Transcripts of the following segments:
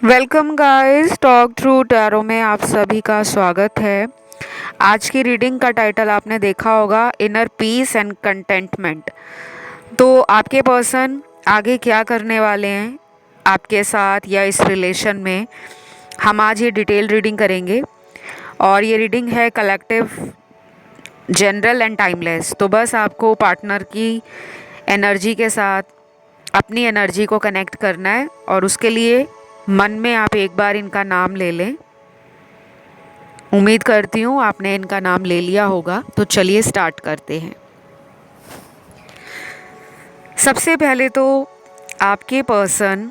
Welcome guys, talk through tarot में आप सभी का स्वागत है। आज की रीडिंग का टाइटल आपने देखा होगा, इनर पीस एंड कंटेंटमेंट। तो आपके पर्सन आगे क्या करने वाले हैं आपके साथ या इस रिलेशन में, हम आज ये डिटेल रीडिंग करेंगे। और ये रीडिंग है कलेक्टिव, जनरल एंड टाइमलेस। तो बस आपको पार्टनर की एनर्जी के साथ अपनी एनर्जी को कनेक्ट करना है और उसके लिए मन में आप एक बार इनका नाम ले लें। उम्मीद करती हूँ आपने इनका नाम ले लिया होगा। तो चलिए स्टार्ट करते हैं। सबसे पहले तो आपके पर्सन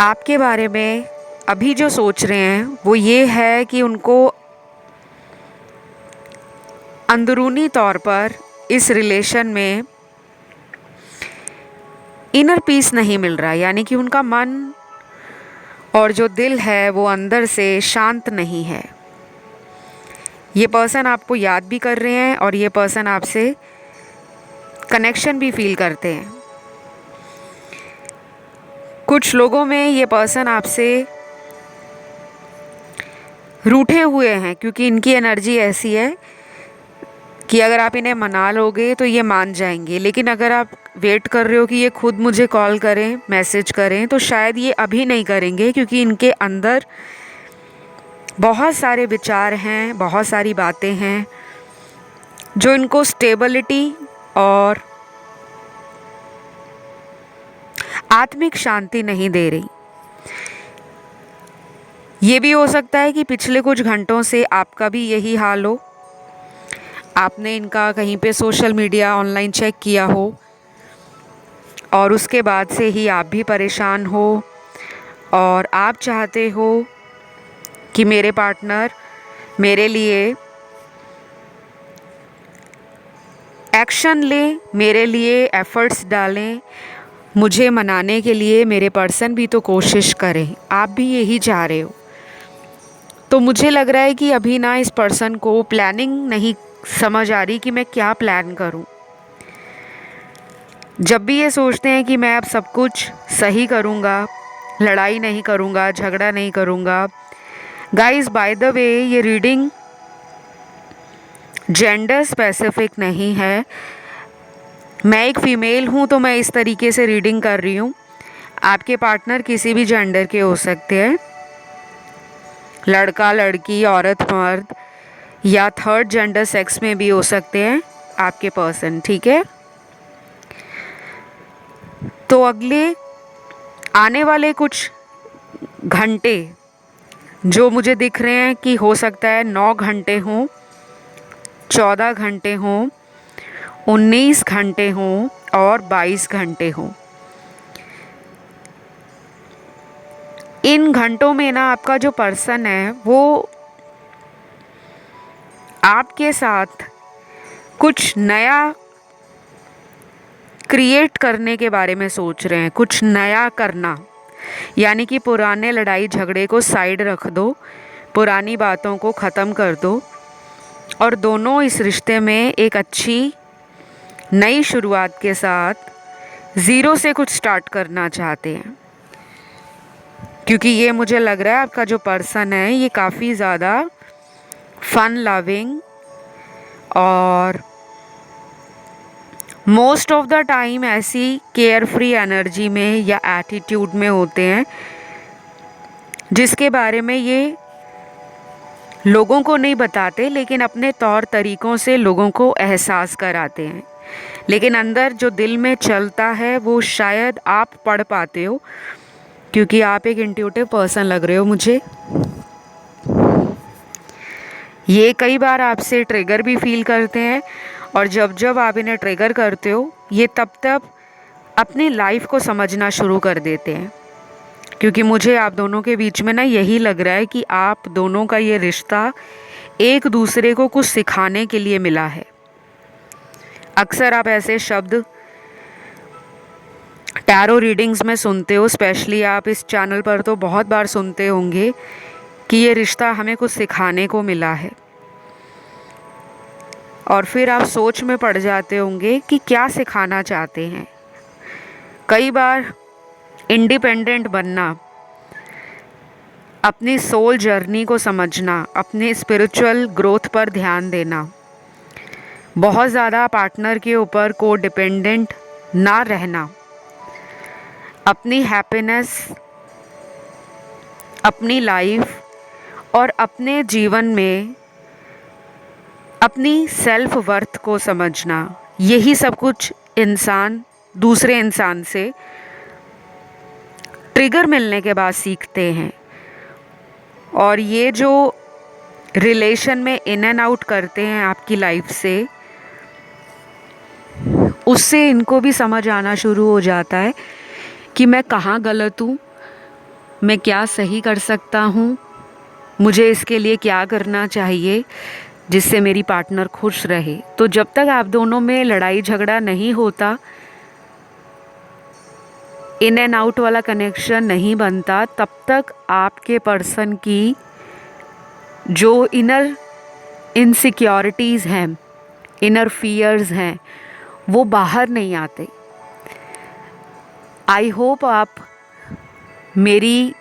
आपके बारे में अभी जो सोच रहे हैं वो ये है कि उनको अंदरूनी तौर पर इस रिलेशन में इनर पीस नहीं मिल रहा, यानी कि उनका मन और जो दिल है वो अंदर से शांत नहीं है। ये पर्सन आपको याद भी कर रहे हैं और ये पर्सन आपसे कनेक्शन भी फील करते हैं। कुछ लोगों में ये पर्सन आपसे रूठे हुए हैं क्योंकि इनकी एनर्जी ऐसी है कि अगर आप इन्हें मना लोगे तो ये मान जाएंगे, लेकिन अगर आप वेट कर रहे हो कि ये खुद मुझे कॉल करें, मैसेज करें, तो शायद ये अभी नहीं करेंगे क्योंकि इनके अंदर बहुत सारे विचार हैं, बहुत सारी बातें हैं जो इनको स्टेबिलिटी और आत्मिक शांति नहीं दे रही। ये भी हो सकता है कि पिछले कुछ घंटों से आपका भी यही हाल हो। आपने इनका कहीं पे सोशल मीडिया ऑनलाइन चेक किया हो और उसके बाद से ही आप भी परेशान हो और आप चाहते हो कि मेरे पार्टनर मेरे लिए एक्शन लें, मेरे लिए एफर्ट्स डालें, मुझे मनाने के लिए मेरे पर्सन भी तो कोशिश करें। आप भी यही चाह रहे हो। तो मुझे लग रहा है कि अभी ना इस पर्सन को प्लानिंग नहीं समझ आ रही कि मैं क्या प्लान करूं। जब भी ये सोचते हैं कि मैं अब सब कुछ सही करूंगा, लड़ाई नहीं करूंगा, झगड़ा नहीं करूंगा। गाइस, बाय द वे, ये रीडिंग जेंडर स्पेसिफिक नहीं है। मैं एक फ़ीमेल हूँ तो मैं इस तरीके से रीडिंग कर रही हूँ। आपके पार्टनर किसी भी जेंडर के हो सकते हैं, लड़का लड़की, औरत मर्द, या थर्ड जेंडर सेक्स में भी हो सकते हैं आपके पर्सन, ठीक है। तो अगले आने वाले कुछ घंटे जो मुझे दिख रहे हैं कि हो सकता है 9 घंटे हों, 14 घंटे हों, 19 घंटे हों और 22 घंटे हों। इन घंटों में ना आपका जो पर्सन है वो आपके साथ कुछ नया क्रिएट करने के बारे में सोच रहे हैं, कुछ नया करना। यानी कि पुराने लड़ाई झगड़े को साइड रख दो, पुरानी बातों को ख़त्म कर दो और दोनों इस रिश्ते में एक अच्छी नई शुरुआत के साथ ज़ीरो से कुछ स्टार्ट करना चाहते हैं। क्योंकि ये मुझे लग रहा है आपका जो पर्सन है ये काफ़ी ज़्यादा फन लविंग और मोस्ट ऑफ द टाइम ऐसी केयर फ्री एनर्जी में या एटीट्यूड में होते हैं जिसके बारे में ये लोगों को नहीं बताते, लेकिन अपने तौर तरीक़ों से लोगों को एहसास कराते हैं। लेकिन अंदर जो दिल में चलता है वो शायद आप पढ़ पाते हो, क्योंकि आप एक इंट्यूटिव पर्सन लग रहे हो मुझे। ये कई बार आपसे ट्रिगर भी फील करते हैं और जब जब आप इन्हें ट्रिगर करते हो ये तब अपनी लाइफ को समझना शुरू कर देते हैं। क्योंकि मुझे आप दोनों के बीच में ना यही लग रहा है कि आप दोनों का ये रिश्ता एक दूसरे को कुछ सिखाने के लिए मिला है। अक्सर आप ऐसे शब्द टैरो रीडिंग्स में सुनते हो, स्पेशली आप इस चैनल पर तो बहुत बार सुनते होंगे कि ये रिश्ता हमें कुछ सिखाने को मिला है। और फिर आप सोच में पड़ जाते होंगे कि क्या सिखाना चाहते हैं। कई बार इंडिपेंडेंट बनना, अपनी सोल जर्नी को समझना, अपने स्पिरिचुअल ग्रोथ पर ध्यान देना, बहुत ज़्यादा पार्टनर के ऊपर को डिपेंडेंट ना रहना, अपनी हैप्पीनेस, अपनी लाइफ और अपने जीवन में अपनी सेल्फ वर्थ को समझना, यही सब कुछ इंसान दूसरे इंसान से ट्रिगर मिलने के बाद सीखते हैं। और ये जो रिलेशन में इन एंड आउट करते हैं आपकी लाइफ से, उससे इनको भी समझ आना शुरू हो जाता है कि मैं कहाँ गलत हूँ, मैं क्या सही कर सकता हूँ, मुझे इसके लिए क्या करना चाहिए जिससे मेरी पार्टनर खुश रहे। तो जब तक आप दोनों में लड़ाई झगड़ा नहीं होता, इन एंड आउट वाला कनेक्शन नहीं बनता, तब तक आपके पर्सन की जो इनर इनसिक्योरिटीज़ हैं, इनर फियर्स हैं, वो बाहर नहीं आते। आई होप आप मेरी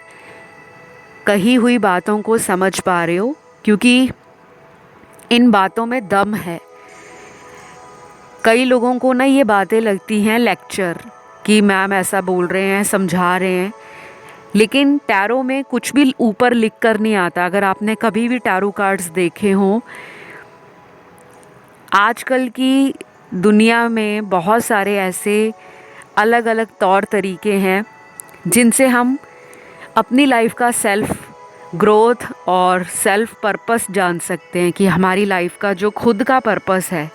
कही हुई बातों को समझ पा रहे हो, क्योंकि इन बातों में दम है। कई लोगों को ना ये बातें लगती हैं लेक्चर, कि मैम ऐसा बोल रहे हैं, समझा रहे हैं, लेकिन टैरो में कुछ भी ऊपर लिख कर नहीं आता। अगर आपने कभी भी टैरो कार्ड्स देखे हों, आजकल की दुनिया में बहुत सारे ऐसे अलग अलग तौर तरीके हैं जिनसे हम अपनी लाइफ का सेल्फ ग्रोथ और सेल्फ पर्पस जान सकते हैं, कि हमारी लाइफ का जो खुद का पर्पस है,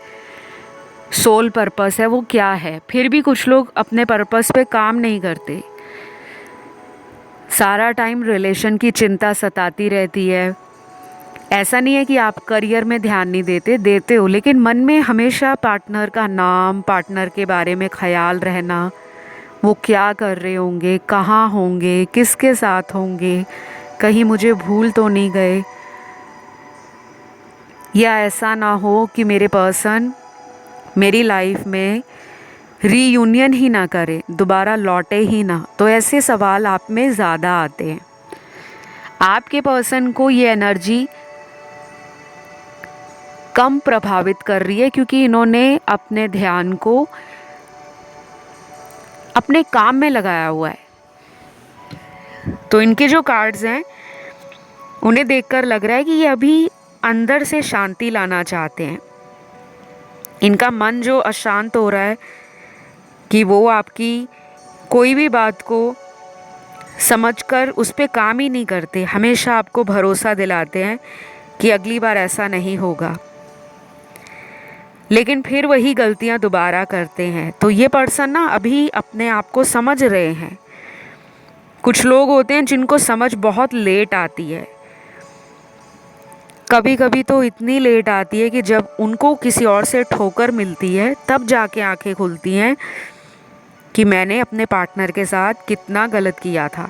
सोल पर्पस है, वो क्या है। फिर भी कुछ लोग अपने पर्पस पे काम नहीं करते, सारा टाइम रिलेशन की चिंता सताती रहती है। ऐसा नहीं है कि आप करियर में ध्यान नहीं देते हो, लेकिन मन में हमेशा पार्टनर का नाम, पार्टनर के बारे में ख्याल रहना, वो क्या कर रहे होंगे, कहाँ होंगे, किसके साथ होंगे, कहीं मुझे भूल तो नहीं गए, या ऐसा ना हो कि मेरे पर्सन मेरी लाइफ में रीयूनियन ही ना करे, दोबारा लौटे ही ना। तो ऐसे सवाल आप में ज़्यादा आते हैं। आपके पर्सन को ये एनर्जी कम प्रभावित कर रही है, क्योंकि इन्होंने अपने ध्यान को अपने काम में लगाया हुआ है। तो इनके जो कार्ड्स हैं, उन्हें देखकर लग रहा है कि ये अभी अंदर से शांति लाना चाहते हैं। इनका मन जो अशांत हो रहा है, कि वो आपकी कोई भी बात को समझकर उस पर काम ही नहीं करते, हमेशा आपको भरोसा दिलाते हैं कि अगली बार ऐसा नहीं होगा, लेकिन फिर वही गलतियां दोबारा करते हैं। तो ये पर्सन ना अभी अपने आप को समझ रहे हैं। कुछ लोग होते हैं जिनको समझ बहुत लेट आती है, कभी कभी तो इतनी लेट आती है कि जब उनको किसी और से ठोकर मिलती है, तब जाके आंखें खुलती हैं कि मैंने अपने पार्टनर के साथ कितना गलत किया था।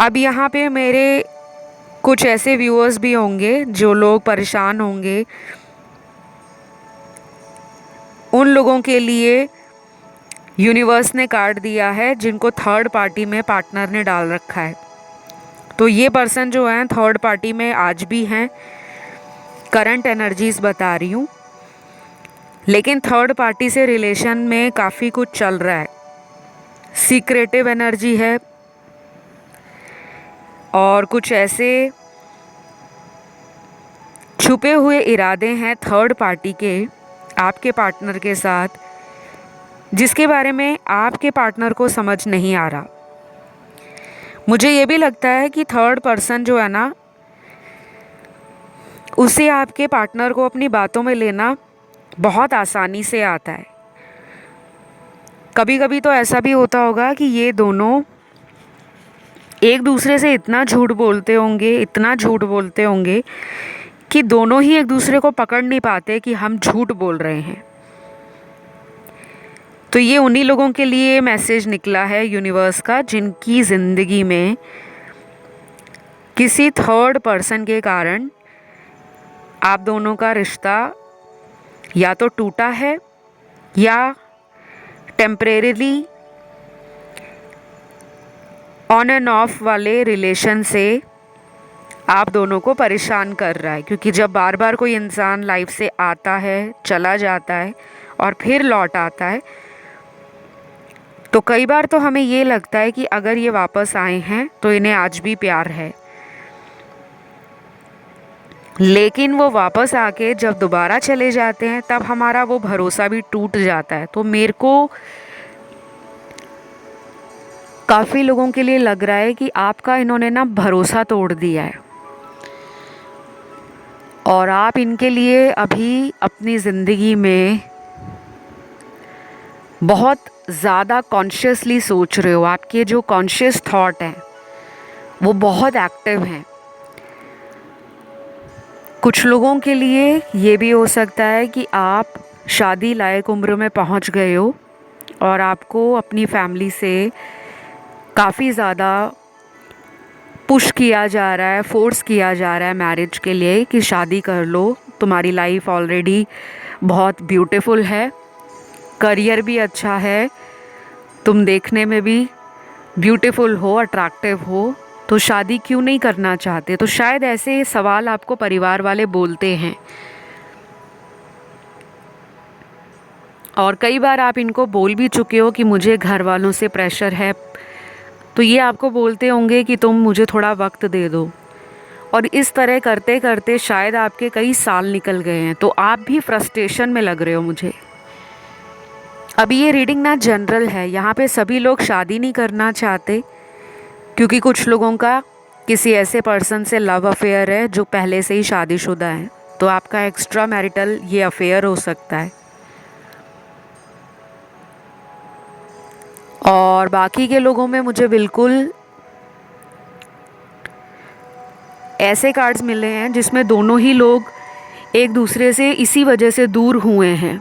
अब यहाँ पे मेरे कुछ ऐसे व्यूअर्स भी होंगे जो लोग परेशान होंगे, उन लोगों के लिए यूनिवर्स ने कार्ड दिया है जिनको थर्ड पार्टी में पार्टनर ने डाल रखा है। तो ये पर्सन जो है थर्ड पार्टी में आज भी हैं, करंट एनर्जीज बता रही हूँ, लेकिन थर्ड पार्टी से रिलेशन में काफ़ी कुछ चल रहा है, सीक्रेटिव एनर्जी है, और कुछ ऐसे छुपे हुए इरादे हैं थर्ड पार्टी के आपके पार्टनर के साथ, जिसके बारे में आपके पार्टनर को समझ नहीं आ रहा। मुझे ये भी लगता है कि थर्ड पर्सन जो है ना, उसे आपके पार्टनर को अपनी बातों में लेना बहुत आसानी से आता है। कभी कभी तो ऐसा भी होता होगा कि ये दोनों एक दूसरे से इतना झूठ बोलते होंगे कि दोनों ही एक दूसरे को पकड़ नहीं पाते कि हम झूठ बोल रहे हैं। तो ये उन्हीं लोगों के लिए मैसेज निकला है यूनिवर्स का, जिनकी ज़िंदगी में किसी थर्ड पर्सन के कारण आप दोनों का रिश्ता या तो टूटा है या टेम्परेरीली ऑन एंड ऑफ वाले रिलेशन से आप दोनों को परेशान कर रहा है, क्योंकि जब बार बार कोई इंसान लाइफ से आता है, चला जाता है और फिर लौट आता है, तो कई बार तो हमें ये लगता है कि अगर ये वापस आए हैं तो इन्हें आज भी प्यार है। लेकिन वो वापस आके जब दोबारा चले जाते हैं तब हमारा वो भरोसा भी टूट जाता है। तो मेरे को काफ़ी लोगों के लिए लग रहा है कि आपका इन्होंने ना भरोसा तोड़ दिया है और आप इनके लिए अभी अपनी ज़िंदगी में बहुत ज़्यादा कॉन्शियसली सोच रहे हो। आपके जो कॉन्शियस थॉट हैं वो बहुत एक्टिव हैं। कुछ लोगों के लिए ये भी हो सकता है कि आप शादी लायक उम्र में पहुंच गए हो और आपको अपनी फैमिली से काफ़ी ज़्यादा पुश किया जा रहा है, फोर्स किया जा रहा है मैरिज के लिए कि शादी कर लो, तुम्हारी लाइफ ऑलरेडी बहुत ब्यूटीफुल है, करियर भी अच्छा है, तुम देखने में भी ब्यूटीफुल हो, अट्रैक्टिव हो, तो शादी क्यों नहीं करना चाहते। तो शायद ऐसे सवाल आपको परिवार वाले बोलते हैं और कई बार आप इनको बोल भी चुके हो कि मुझे घर वालों से प्रेशर है, तो ये आपको बोलते होंगे कि तुम मुझे थोड़ा वक्त दे दो। और इस तरह करते करते शायद आपके कई साल निकल गए हैं, तो आप भी फ्रस्ट्रेशन में लग रहे हो मुझे। अभी ये रीडिंग ना जनरल है, यहाँ पे सभी लोग शादी नहीं करना चाहते, क्योंकि कुछ लोगों का किसी ऐसे पर्सन से लव अफेयर है जो पहले से ही शादीशुदा है, तो आपका एक्स्ट्रा मैरिटल ये अफेयर हो सकता है। और बाकी के लोगों में मुझे बिल्कुल ऐसे कार्ड्स मिले हैं जिसमें दोनों ही लोग एक दूसरे से इसी वजह से दूर हुए हैं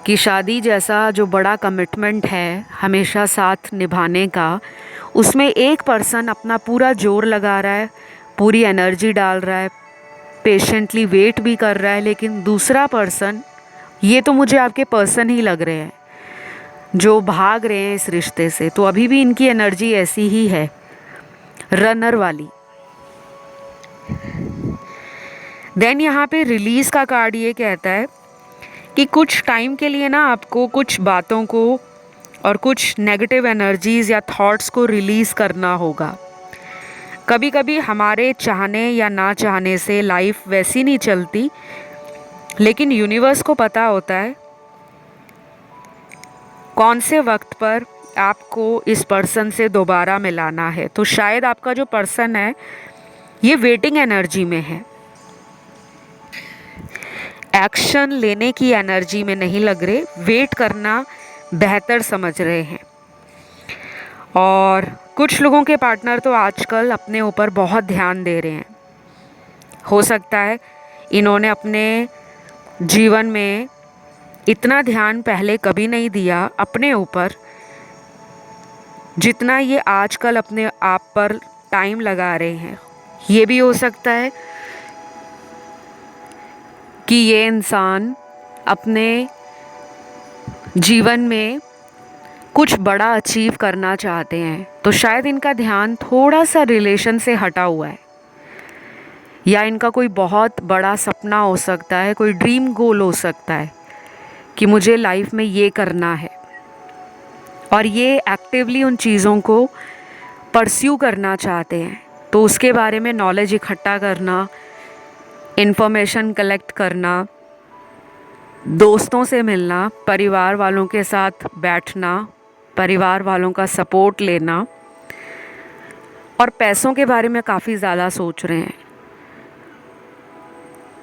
कि शादी जैसा जो बड़ा कमिटमेंट है हमेशा साथ निभाने का, उसमें एक पर्सन अपना पूरा जोर लगा रहा है, पूरी एनर्जी डाल रहा है, पेशेंटली वेट भी कर रहा है, लेकिन दूसरा पर्सन, ये तो मुझे आपके पर्सन ही लग रहे हैं जो भाग रहे हैं इस रिश्ते से। तो अभी भी इनकी एनर्जी ऐसी ही है, रनर वाली। देन यहाँ पे रिलीज़ का कार्ड ये कहता है कि कुछ टाइम के लिए ना आपको कुछ बातों को और कुछ नेगेटिव एनर्जीज़ या थॉट्स को रिलीज़ करना होगा। कभी कभी हमारे चाहने या ना चाहने से लाइफ वैसी नहीं चलती, लेकिन यूनिवर्स को पता होता है कौन से वक्त पर आपको इस पर्सन से दोबारा मिलाना है। तो शायद आपका जो पर्सन है ये वेटिंग एनर्जी में है, एक्शन लेने की एनर्जी में नहीं लग रहे, वेट करना बेहतर समझ रहे हैं। और कुछ लोगों के पार्टनर तो आजकल अपने ऊपर बहुत ध्यान दे रहे हैं। हो सकता है इन्होंने अपने जीवन में इतना ध्यान पहले कभी नहीं दिया अपने ऊपर, जितना ये आजकल अपने आप पर टाइम लगा रहे हैं। ये भी हो सकता है कि ये इंसान अपने जीवन में कुछ बड़ा अचीव करना चाहते हैं, तो शायद इनका ध्यान थोड़ा सा रिलेशन से हटा हुआ है, या इनका कोई बहुत बड़ा सपना हो सकता है, कोई ड्रीम गोल हो सकता है कि मुझे लाइफ में ये करना है, और ये एक्टिवली उन चीज़ों को परस्यू करना चाहते हैं। तो उसके बारे में नॉलेज इकट्ठा करना, इन्फॉर्मेशन कलेक्ट करना, दोस्तों से मिलना, परिवार वालों के साथ बैठना, परिवार वालों का सपोर्ट लेना, और पैसों के बारे में काफ़ी ज़्यादा सोच रहे हैं।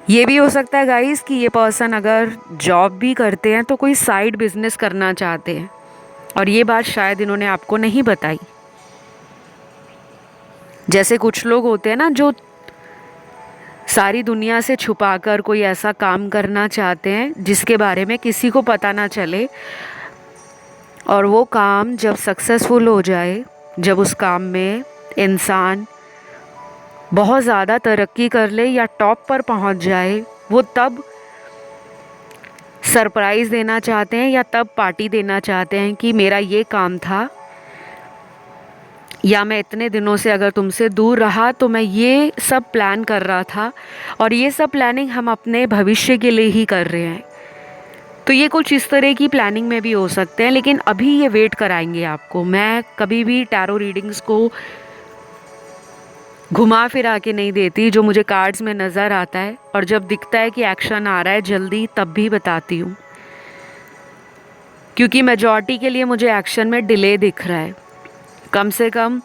ये भी हो सकता है गाइस कि ये पर्सन अगर जॉब भी करते हैं तो कोई साइड बिजनेस करना चाहते हैं, और ये बात शायद इन्होंने आपको नहीं बताई। जैसे कुछ लोग होते हैं ना जो सारी दुनिया से छुपाकर कोई ऐसा काम करना चाहते हैं जिसके बारे में किसी को पता ना चले, और वो काम जब सक्सेसफुल हो जाए, जब उस काम में इंसान बहुत ज़्यादा तरक्की कर ले या टॉप पर पहुंच जाए, वो तब सरप्राइज़ देना चाहते हैं या तब पार्टी देना चाहते हैं कि मेरा ये काम था, या मैं इतने दिनों से अगर तुमसे दूर रहा तो मैं ये सब प्लान कर रहा था, और ये सब प्लानिंग हम अपने भविष्य के लिए ही कर रहे हैं। तो ये कुछ इस तरह की प्लानिंग में भी हो सकते हैं, लेकिन अभी ये वेट कराएंगे आपको। मैं कभी भी टैरो रीडिंग्स को घुमा फिरा के नहीं देती, जो मुझे कार्ड्स में नज़र आता है और जब दिखता है कि एक्शन आ रहा है जल्दी, तब भी बताती हूँ, क्योंकि मेजॉरिटी के लिए मुझे एक्शन में डिले दिख रहा है। कम से कम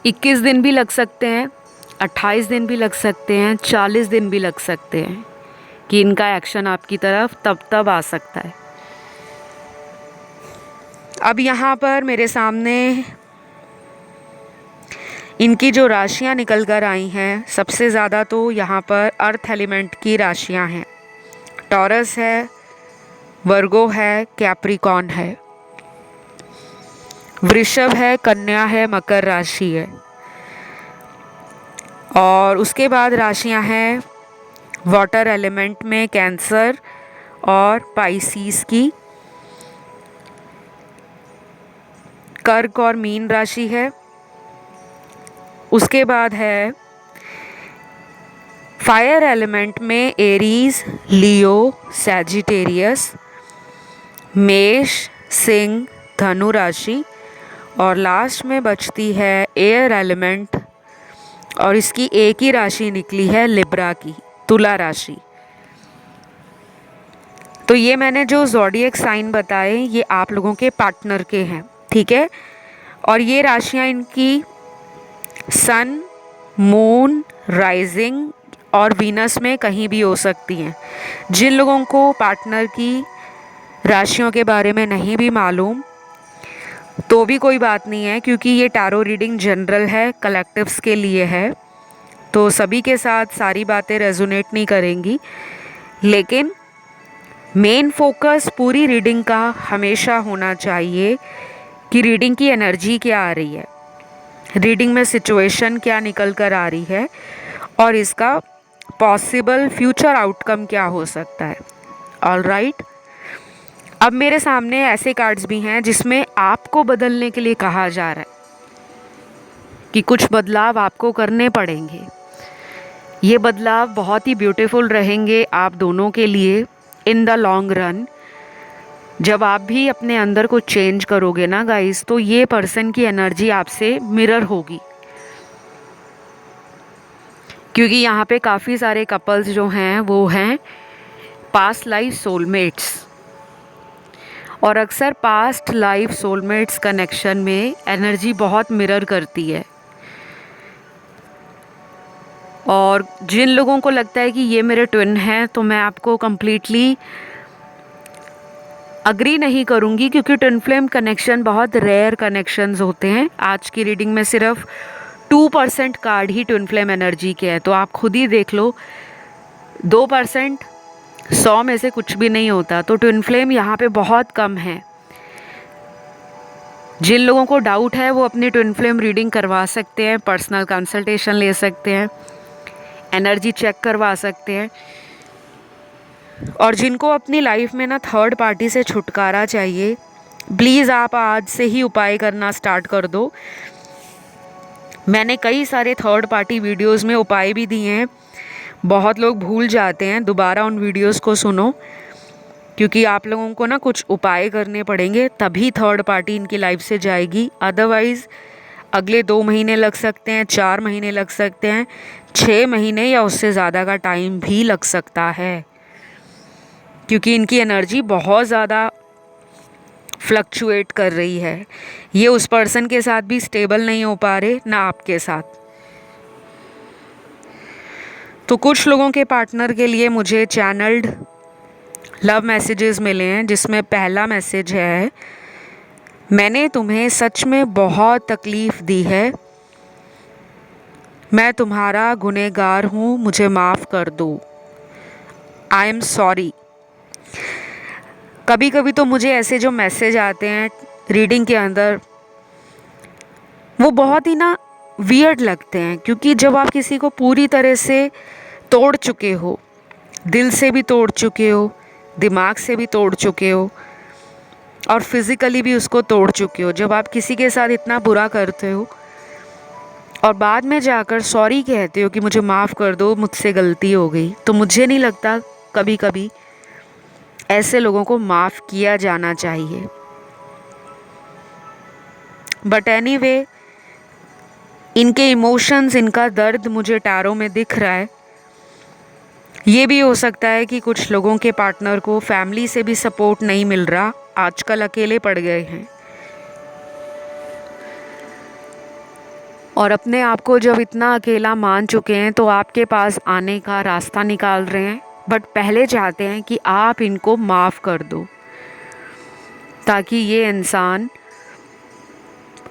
21 दिन भी लग सकते हैं, 28 दिन भी लग सकते हैं, 40 दिन भी लग सकते हैं कि इनका एक्शन आपकी तरफ तब आ सकता है। अब यहाँ पर मेरे सामने इनकी जो राशियाँ निकल कर आई हैं, सबसे ज़्यादा तो यहाँ पर अर्थ एलिमेंट की राशियाँ हैं। टॉरस है, वर्गो है, कैप्रिकॉर्न है, वृषभ है, कन्या है, मकर राशि है। और उसके बाद राशियाँ हैं वाटर एलिमेंट में कैंसर और पाइसिस की। कर्क और मीन राशि है। उसके बाद है फायर एलिमेंट में एरीज, लियो, सैजिटेरियस, मेष, सिंह, धनु राशि। और लास्ट में बचती है एयर एलिमेंट, और इसकी एक ही राशि निकली है लिब्रा की, तुला राशि। तो ये मैंने जो ज़ोडिएक साइन बताए, ये आप लोगों के पार्टनर के हैं, ठीक है। और ये राशियाँ इनकी सन, मून, राइजिंग और वीनस में कहीं भी हो सकती हैं। जिन लोगों को पार्टनर की राशियों के बारे में नहीं भी मालूम, तो भी कोई बात नहीं है, क्योंकि ये टैरो रीडिंग जनरल है, कलेक्टिव्स के लिए है, तो सभी के साथ सारी बातें रेजोनेट नहीं करेंगी। लेकिन मेन फोकस पूरी रीडिंग का हमेशा होना चाहिए कि रीडिंग की एनर्जी क्या आ रही है, रीडिंग में सिचुएशन क्या निकल कर आ रही है, और इसका पॉसिबल फ्यूचर आउटकम क्या हो सकता है। ऑलराइट, अब मेरे सामने ऐसे कार्ड्स भी हैं जिसमें आपको बदलने के लिए कहा जा रहा है कि कुछ बदलाव आपको करने पड़ेंगे। ये बदलाव बहुत ही ब्यूटीफुल रहेंगे आप दोनों के लिए इन द लॉन्ग रन। जब आप भी अपने अंदर को चेंज करोगे ना गाइस, तो ये पर्सन की एनर्जी आपसे मिरर होगी, क्योंकि यहाँ पे काफ़ी सारे कपल्स जो हैं वो हैं पास्ट लाइफ सोलमेट्स। और अक्सर पास्ट लाइफ सोलमेट्स कनेक्शन में एनर्जी बहुत मिरर करती है। और जिन लोगों को लगता है कि ये मेरे ट्विन हैं, तो मैं आपको कम्प्लीटली अग्री नहीं करूँगी, क्योंकि ट्विन फ्लेम कनेक्शन बहुत रेयर कनेक्शंस होते हैं। आज की रीडिंग में सिर्फ 2% कार्ड ही ट्विन फ्लेम एनर्जी के हैं, तो आप खुद ही देख लो, 2% 100 में से कुछ भी नहीं होता। तो ट्विन फ्लेम यहाँ पे बहुत कम है। जिन लोगों को डाउट है वो अपनी ट्विन फ्लेम रीडिंग करवा सकते हैं, पर्सनल कंसल्टेशन ले सकते हैं, एनर्जी चेक करवा सकते हैं। और जिनको अपनी लाइफ में ना थर्ड पार्टी से छुटकारा चाहिए, प्लीज़ आप आज से ही उपाय करना स्टार्ट कर दो। मैंने कई सारे थर्ड पार्टी वीडियोस में उपाय भी दिए हैं, बहुत लोग भूल जाते हैं। दोबारा उन वीडियोस को सुनो, क्योंकि आप लोगों को ना कुछ उपाय करने पड़ेंगे, तभी थर्ड पार्टी इनकी लाइफ से जाएगी। अदरवाइज़ अगले 2 महीने लग सकते हैं, 4 महीने लग सकते हैं, 6 महीने या उससे ज़्यादा का टाइम भी लग सकता है, क्योंकि इनकी एनर्जी बहुत ज़्यादा फ्लक्चुएट कर रही है। ये उस पर्सन के साथ भी स्टेबल नहीं हो पा रहे, ना आपके साथ। तो कुछ लोगों के पार्टनर के लिए मुझे चैनल्ड लव मैसेजेस मिले हैं, जिसमें पहला मैसेज है, मैंने तुम्हें सच में बहुत तकलीफ़ दी है, मैं तुम्हारा गुनहगार हूँ, मुझे माफ़ कर दो, आई एम सॉरी। कभी कभी तो मुझे ऐसे जो मैसेज आते हैं रीडिंग के अंदर, वो बहुत ही ना वियर्ड लगते हैं, क्योंकि जब आप किसी को पूरी तरह से तोड़ चुके हो, दिल से भी तोड़ चुके हो, दिमाग से भी तोड़ चुके हो और फिज़िकली भी उसको तोड़ चुके हो। जब आप किसी के साथ इतना बुरा करते हो और बाद में जाकर सॉरी कहते हो कि मुझे माफ़ कर दो, मुझसे गलती हो गई, तो मुझे नहीं लगता कभी कभी ऐसे लोगों को माफ़ किया जाना चाहिए। बट एनीवे, इनके इमोशंस, इनका दर्द मुझे टैरो में दिख रहा है। ये भी हो सकता है कि कुछ लोगों के पार्टनर को फैमिली से भी सपोर्ट नहीं मिल रहा, आजकल अकेले पड़ गए हैं और अपने आप को जब इतना अकेला मान चुके हैं तो आपके पास आने का रास्ता निकाल रहे हैं। बट पहले चाहते हैं कि आप इनको माफ़ कर दो, ताकि ये इंसान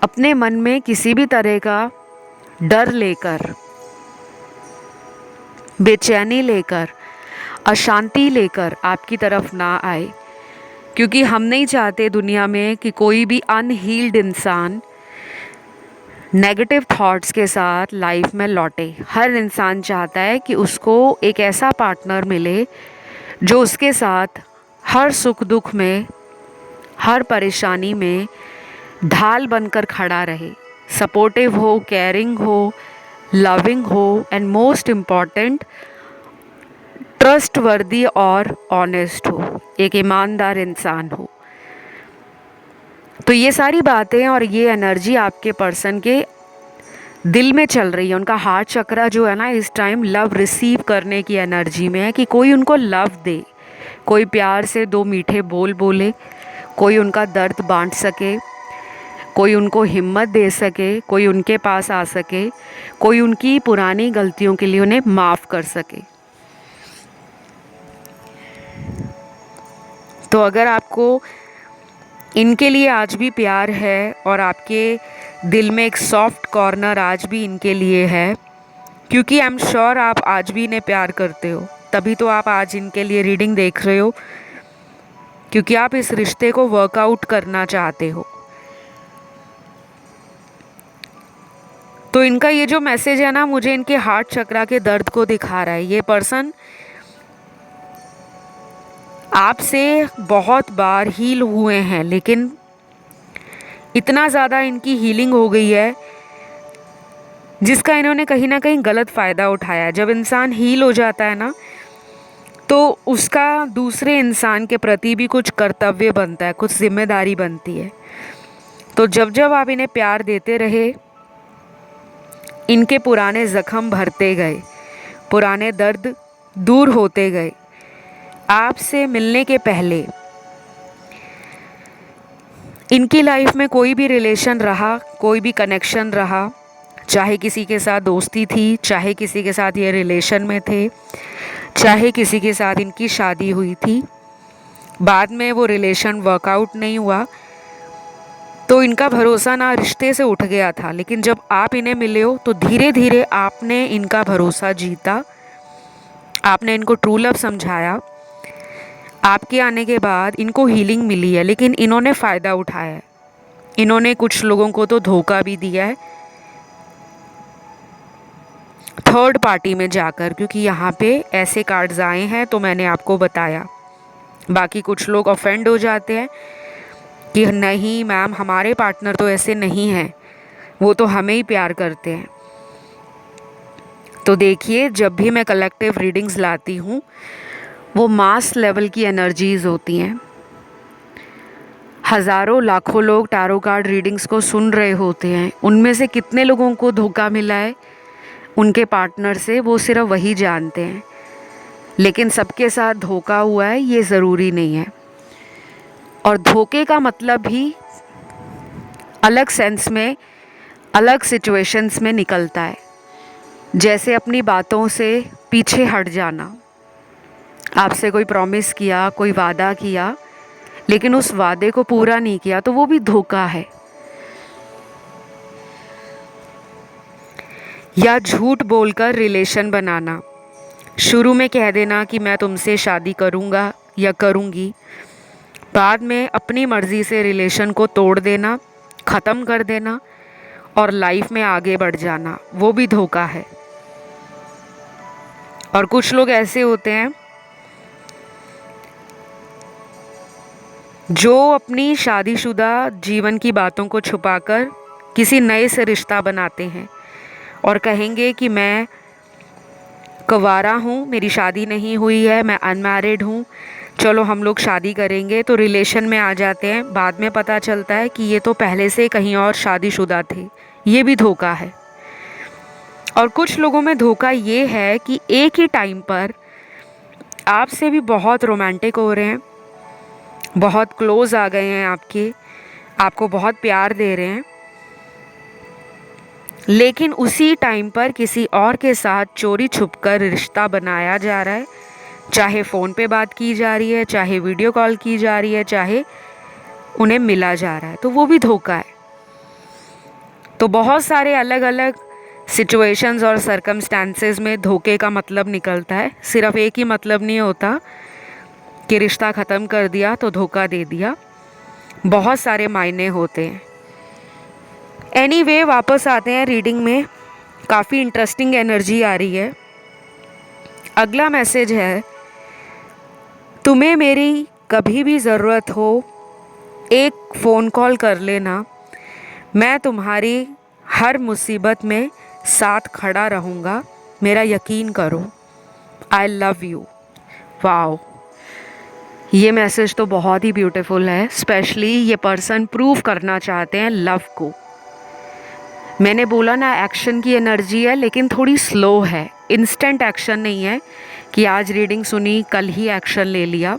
अपने मन में किसी भी तरह का डर लेकर, बेचैनी लेकर, अशांति लेकर आपकी तरफ ना आए। क्योंकि हम नहीं चाहते दुनिया में कि कोई भी अनहील्ड इंसान नेगेटिव थॉट्स के साथ लाइफ में लौटे। हर इंसान चाहता है कि उसको एक ऐसा पार्टनर मिले जो उसके साथ हर सुख दुख में, हर परेशानी में ढाल बनकर खड़ा रहे, सपोर्टिव हो, केयरिंग हो, लविंग हो एंड मोस्ट इम्पॉर्टेंट ट्रस्टवर्दी और ऑनेस्ट हो, एक ईमानदार इंसान हो। तो ये सारी बातें और ये एनर्जी आपके पर्सन के दिल में चल रही है। उनका हार्ट चक्रा जो है ना, इस टाइम लव रिसीव करने की एनर्जी में है कि कोई उनको लव दे, कोई प्यार से दो मीठे बोल बोले, कोई उनका दर्द बांट सके, कोई उनको हिम्मत दे सके, कोई उनके पास आ सके, कोई उनकी पुरानी गलतियों के लिए उन्हें माफ़ कर सके। तो अगर आपको इनके लिए आज भी प्यार है और आपके दिल में एक सॉफ्ट कॉर्नर आज भी इनके लिए है, क्योंकि आई एम श्योर आप आज भी इन्हें प्यार करते हो, तभी तो आप आज इनके लिए रीडिंग देख रहे हो, क्योंकि आप इस रिश्ते को वर्कआउट करना चाहते हो। तो इनका ये जो मैसेज है ना, मुझे इनके हार्ट चक्रा के दर्द को दिखा रहा है। ये पर्सन आपसे बहुत बार हील हुए हैं, लेकिन इतना ज़्यादा इनकी हीलिंग हो गई है जिसका इन्होंने कहीं ना कहीं गलत फ़ायदा उठाया। जब इंसान हील हो जाता है ना, तो उसका दूसरे इंसान के प्रति भी कुछ कर्तव्य बनता है, कुछ जिम्मेदारी बनती है। तो जब जब आप इन्हें प्यार देते रहे, इनके पुराने ज़ख्म भरते गए, पुराने दर्द दूर होते गए। आपसे मिलने के पहले इनकी लाइफ में कोई भी रिलेशन रहा, कोई भी कनेक्शन रहा, चाहे किसी के साथ दोस्ती थी, चाहे किसी के साथ ये रिलेशन में थे, चाहे किसी के साथ इनकी शादी हुई थी, बाद में वो रिलेशन वर्कआउट नहीं हुआ, तो इनका भरोसा ना रिश्ते से उठ गया था। लेकिन जब आप इन्हें मिले हो तो धीरे धीरे आपने इनका भरोसा जीता, आपने इनको ट्रू लव समझाया। आपके आने के बाद इनको हीलिंग मिली है, लेकिन इन्होंने फ़ायदा उठाया है। इन्होंने कुछ लोगों को तो धोखा भी दिया है थर्ड पार्टी में जाकर, क्योंकि यहाँ पे ऐसे कार्ड्स आए हैं तो मैंने आपको बताया। बाकी कुछ लोग ऑफेंड हो जाते हैं कि नहीं मैम, हमारे पार्टनर तो ऐसे नहीं हैं, वो तो हमें ही प्यार करते हैं। तो देखिए, जब भी मैं कलेक्टिव रीडिंग्स लाती हूँ वो मास लेवल की एनर्जीज होती हैं। हज़ारों लाखों लोग टैरो कार्ड रीडिंग्स को सुन रहे होते हैं, उनमें से कितने लोगों को धोखा मिला है उनके पार्टनर से, वो सिर्फ वही जानते हैं। लेकिन सबके साथ धोखा हुआ है ये ज़रूरी नहीं है। और धोखे का मतलब भी अलग सेंस में, अलग सिचुएशंस में निकलता है। जैसे अपनी बातों से पीछे हट जाना, आपसे कोई प्रॉमिस किया, कोई वादा किया, लेकिन उस वादे को पूरा नहीं किया, तो वो भी धोखा है। या झूठ बोलकर रिलेशन बनाना, शुरू में कह देना कि मैं तुमसे शादी करूँगा या करूँगी, बाद में अपनी मर्ज़ी से रिलेशन को तोड़ देना, ख़त्म कर देना और लाइफ में आगे बढ़ जाना, वो भी धोखा है। और कुछ लोग ऐसे होते हैं जो अपनी शादीशुदा जीवन की बातों को छुपाकर किसी नए से रिश्ता बनाते हैं और कहेंगे कि मैं कुंवारा हूँ, मेरी शादी नहीं हुई है, मैं अनमैरिड हूँ, चलो हम लोग शादी करेंगे, तो रिलेशन में आ जाते हैं। बाद में पता चलता है कि ये तो पहले से कहीं और शादीशुदा थे। ये भी धोखा है। और कुछ लोगों में धोखा ये है कि एक ही टाइम पर आपसे भी बहुत रोमांटिक हो रहे हैं, बहुत क्लोज आ गए हैं आपके, आपको बहुत प्यार दे रहे हैं, लेकिन उसी टाइम पर किसी और के साथ चोरी छुपकर रिश्ता बनाया जा रहा है। चाहे फ़ोन पे बात की जा रही है, चाहे वीडियो कॉल की जा रही है, चाहे उन्हें मिला जा रहा है, तो वो भी धोखा है। तो बहुत सारे अलग अलग सिचुएशंस और सर्कमस्टांसेस में धोखे का मतलब निकलता है। सिर्फ एक ही मतलब नहीं होता कि रिश्ता ख़त्म कर दिया तो धोखा दे दिया, बहुत सारे मायने होते हैं। एनीवे, वापस आते हैं रीडिंग में। काफ़ी इंटरेस्टिंग एनर्जी आ रही है। अगला मैसेज है, तुम्हें मेरी कभी भी ज़रूरत हो एक फ़ोन कॉल कर लेना, मैं तुम्हारी हर मुसीबत में साथ खड़ा रहूँगा, मेरा यकीन करो, आई लव यू। वाओ, ये मैसेज तो बहुत ही ब्यूटीफुल है। स्पेशली ये पर्सन प्रूव करना चाहते हैं लव को। मैंने बोला ना, एक्शन की एनर्जी है, लेकिन थोड़ी स्लो है। इंस्टेंट एक्शन नहीं है कि आज रीडिंग सुनी कल ही एक्शन ले लिया।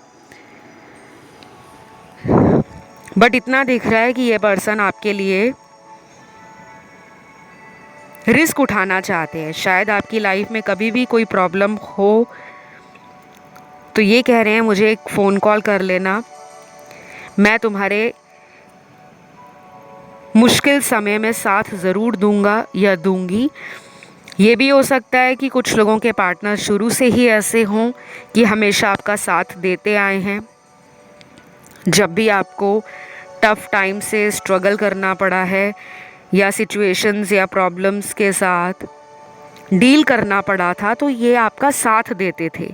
बट इतना दिख रहा है कि ये पर्सन आपके लिए रिस्क उठाना चाहते हैं। शायद आपकी लाइफ में कभी भी कोई प्रॉब्लम हो तो ये कह रहे हैं मुझे एक फ़ोन कॉल कर लेना, मैं तुम्हारे मुश्किल समय में साथ ज़रूर दूंगा या दूंगी। ये भी हो सकता है कि कुछ लोगों के पार्टनर शुरू से ही ऐसे हों कि हमेशा आपका साथ देते आए हैं। जब भी आपको टफ़ टाइम से स्ट्रगल करना पड़ा है या सिचुएशंस या प्रॉब्लम्स के साथ डील करना पड़ा था, तो ये आपका साथ देते थे।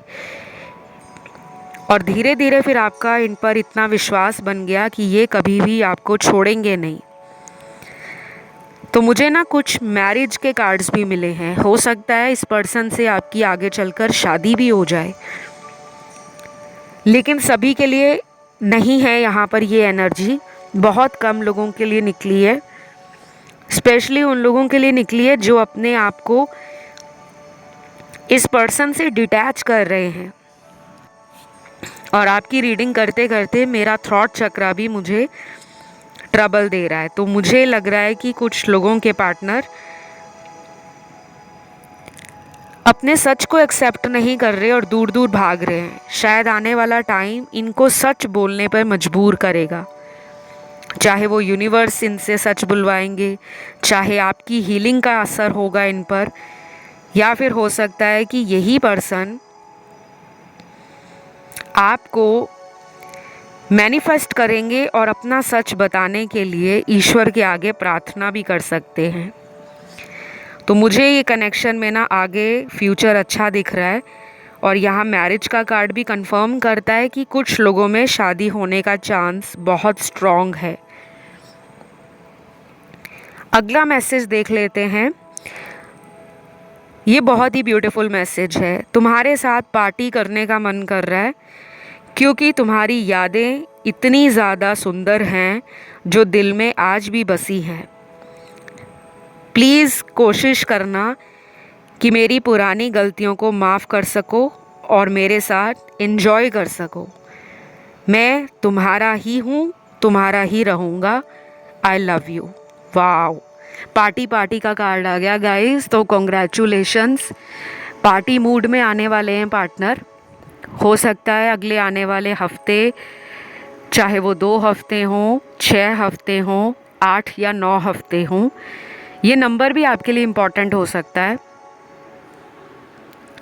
और धीरे धीरे फिर आपका इन पर इतना विश्वास बन गया कि ये कभी भी आपको छोड़ेंगे नहीं। तो मुझे ना कुछ मैरिज के कार्ड्स भी मिले हैं। हो सकता है इस पर्सन से आपकी आगे चलकर शादी भी हो जाए, लेकिन सभी के लिए नहीं है यहाँ पर ये एनर्जी। बहुत कम लोगों के लिए निकली है। स्पेशली उन लोगों के लिए निकली है जो अपने आप को इस पर्सन से डिटैच कर रहे हैं। और आपकी रीडिंग करते करते मेरा थॉट चक्रा भी मुझे ट्रबल दे रहा है। तो मुझे लग रहा है कि कुछ लोगों के पार्टनर अपने सच को एक्सेप्ट नहीं कर रहे और दूर दूर भाग रहे हैं। शायद आने वाला टाइम इनको सच बोलने पर मजबूर करेगा। चाहे वो यूनिवर्स इनसे सच बुलवाएंगे, चाहे आपकी हीलिंग का असर होगा इन पर, या फिर हो सकता है कि यही पर्सन आपको मैनिफेस्ट करेंगे और अपना सच बताने के लिए ईश्वर के आगे प्रार्थना भी कर सकते हैं। तो मुझे ये कनेक्शन में ना आगे फ्यूचर अच्छा दिख रहा है। और यहाँ मैरिज का कार्ड भी कंफर्म करता है कि कुछ लोगों में शादी होने का चांस बहुत स्ट्रॉन्ग है। अगला मैसेज देख लेते हैं। ये बहुत ही ब्यूटीफुल मैसेज है। तुम्हारे साथ पार्टी करने का मन कर रहा है क्योंकि तुम्हारी यादें इतनी ज़्यादा सुंदर हैं जो दिल में आज भी बसी हैं। प्लीज़ कोशिश करना कि मेरी पुरानी गलतियों को माफ़ कर सको और मेरे साथ एंजॉय कर सको। मैं तुम्हारा ही हूँ, तुम्हारा ही रहूँगा। I love you. Wow, party party का कार्ड आ गया गाइस। तो कॉन्ग्रेचुलेशंस, पार्टी मूड में आने वाले हैं पार्टनर। हो सकता है अगले आने वाले हफ्ते, चाहे वो 2 हफ्ते हों, 6 हफ्ते हों, 8 या 9 हफ्ते हों, ये नंबर भी आपके लिए इम्पॉर्टेंट हो सकता है।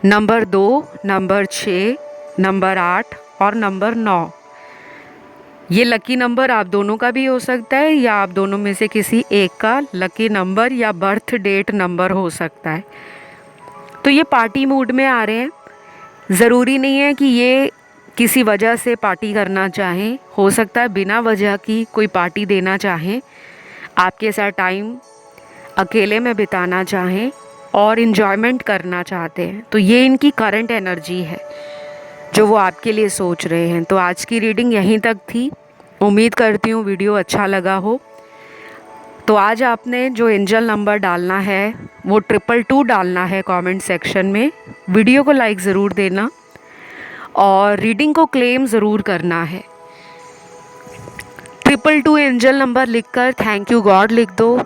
नंबर 2, नंबर 6, नंबर 8 और नंबर 9। ये लकी नंबर आप दोनों का भी हो सकता है या आप दोनों में से किसी एक का लकी नंबर या बर्थ डेट नंबर हो सकता है। तो ये पार्टी मूड में आ रहे हैं। ज़रूरी नहीं है कि ये किसी वजह से पार्टी करना चाहें, हो सकता है बिना वजह की कोई पार्टी देना चाहें, आपके साथ टाइम अकेले में बिताना चाहें और इन्जॉयमेंट करना चाहते हैं, तो ये इनकी करंट एनर्जी है जो वो आपके लिए सोच रहे हैं। तो आज की रीडिंग यहीं तक थी। उम्मीद करती हूँ वीडियो अच्छा लगा हो। तो आज आपने जो एंजल नंबर डालना है वो 222 डालना है कमेंट सेक्शन में। वीडियो को लाइक ज़रूर देना और रीडिंग को क्लेम ज़रूर करना है। 222 एंजल नंबर लिखकर थैंक यू गॉड लिख दो।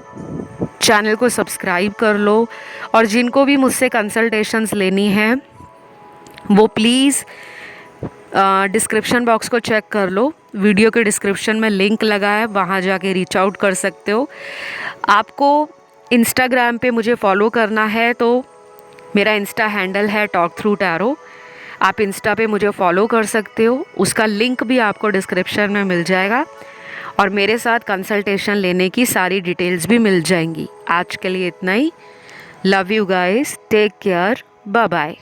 चैनल को सब्सक्राइब कर लो और जिनको भी मुझसे कंसल्टेशंस लेनी है वो प्लीज़ डिस्क्रिप्शन बॉक्स को चेक कर लो। वीडियो के डिस्क्रिप्शन में लिंक लगा है, वहाँ जाके रीच आउट कर सकते हो। आपको इंस्टाग्राम पे मुझे फॉलो करना है तो मेरा इंस्टा हैंडल है टॉक थ्रू टैरो। आप इंस्टा पे मुझे फॉलो कर सकते हो, उसका लिंक भी आपको डिस्क्रिप्शन में मिल जाएगा और मेरे साथ कंसल्टेशन लेने की सारी डिटेल्स भी मिल जाएंगी। आज के लिए इतना ही। Love you guys, take care, bye bye.